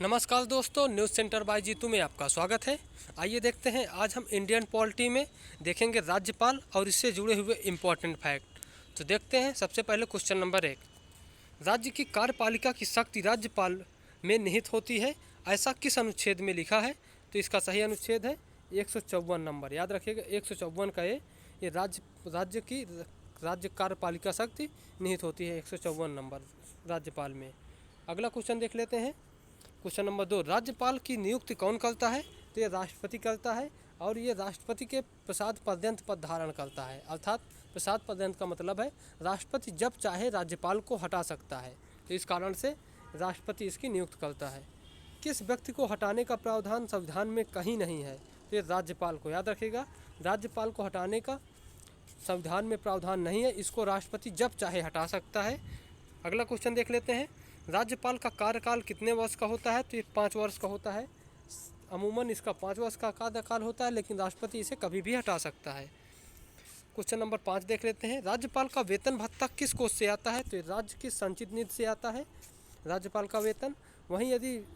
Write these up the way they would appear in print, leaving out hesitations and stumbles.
नमस्कार दोस्तों, news centre bye Jitu में आपका स्वागत है। आइए देखते हैं आज हम इंडियन पॉलिटी में देखेंगे राज्यपाल और इससे जुड़े हुए इम्पोर्टेंट फैक्ट। तो देखते हैं सबसे पहले क्वेश्चन नंबर 1। राज्य की कार्यपालिका की शक्ति राज्यपाल में निहित होती है, ऐसा किस अनुच्छेद में लिखा है? तो इसका सही अनुच्छेद है 154 नंबर। याद रखिएगा 154 का ये राज्य कार्यपालिका शक्ति निहित होती है 154 नंबर राज्यपाल में। अगला क्वेश्चन देख लेते हैं। क्वेश्चन नंबर 2, राज्यपाल की नियुक्ति कौन करता है? तो ये राष्ट्रपति करता है और ये राष्ट्रपति के प्रसाद पर्यंत पद धारण करता है। अर्थात प्रसाद पर्यंत का मतलब है राष्ट्रपति जब चाहे राज्यपाल को हटा सकता है, तो इस कारण से राष्ट्रपति इसकी नियुक्त करता है। किस व्यक्ति को हटाने का प्रावधान संविधान में कहीं नहीं है? तो ये राज्यपाल को। याद रखिएगा राज्यपाल को हटाने का संविधान में प्रावधान नहीं है, इसको राष्ट्रपति जब चाहे हटा सकता है। अगला क्वेश्चन देख लेते हैं। राज्यपाल का कार्यकाल कितने वर्ष का होता है? तो ये 5 वर्ष का होता है। अमूमन इसका 5 वर्ष का कार्यकाल होता है, लेकिन राष्ट्रपति इसे कभी भी हटा सकता है। क्वेश्चन नंबर 5 देख लेते हैं। राज्यपाल का वेतन भत्ता किस कोष से आता है? तो ये राज्य की संचित निधि से आता है राज्यपाल का वेतन। वहीं यदि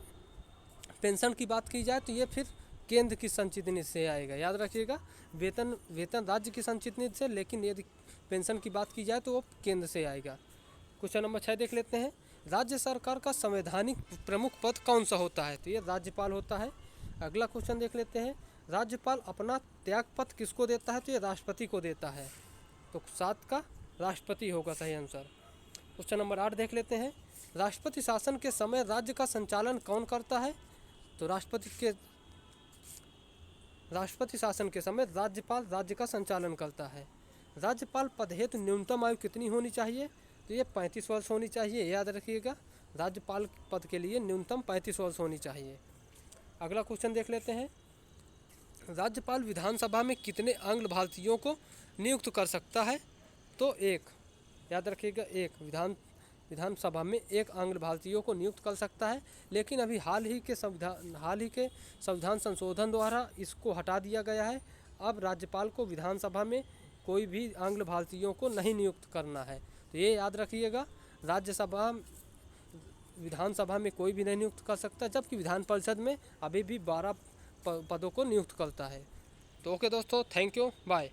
पेंशन की बात की जाए तो ये फिर केंद्र की संचित निधि से आएगा। याद रखिएगा वेतन राज्य की संचित निधि से, लेकिन यदि पेंशन की बात की जाए तो वो केंद्र से आएगा। क्वेश्चन नंबर 6 देख लेते हैं। राज्य सरकार का संवैधानिक प्रमुख पद कौन सा होता है? तो ये राज्यपाल होता है। अगला क्वेश्चन देख लेते हैं। राज्यपाल अपना त्यागपत्र किसको देता है? तो ये राष्ट्रपति को देता है। तो 7 का राष्ट्रपति होगा सही आंसर। क्वेश्चन नंबर 8 देख लेते हैं। राष्ट्रपति शासन के समय राज्य का संचालन कौन करता है? तो राष्ट्रपति शासन के समय राज्यपाल राज्य का संचालन करता है। राज्यपाल पद हेतु न्यूनतम आयु कितनी होनी चाहिए? तो ये 35 वर्ष होनी चाहिए। याद रखिएगा राज्यपाल पद के लिए न्यूनतम 35 वर्ष होनी चाहिए। अगला क्वेश्चन देख लेते हैं। राज्यपाल विधानसभा में कितने आंग्ल भारतीयों को नियुक्त कर सकता है? तो 1। याद रखिएगा 1 विधानसभा में 1 आंग्ल भारतीयों को नियुक्त कर सकता है। लेकिन अभी हाल ही के संविधान संशोधन द्वारा इसको हटा दिया गया है। अब राज्यपाल को विधानसभा में कोई भी आंग्ल भारतीयों को नहीं नियुक्त करना है। तो ये याद रखिएगा विधानसभा में कोई भी नहीं नियुक्त कर सकता, जबकि विधान परिषद में अभी भी 12 पदों को नियुक्त करता है। तो ओके दोस्तों, थैंक यू, बाय।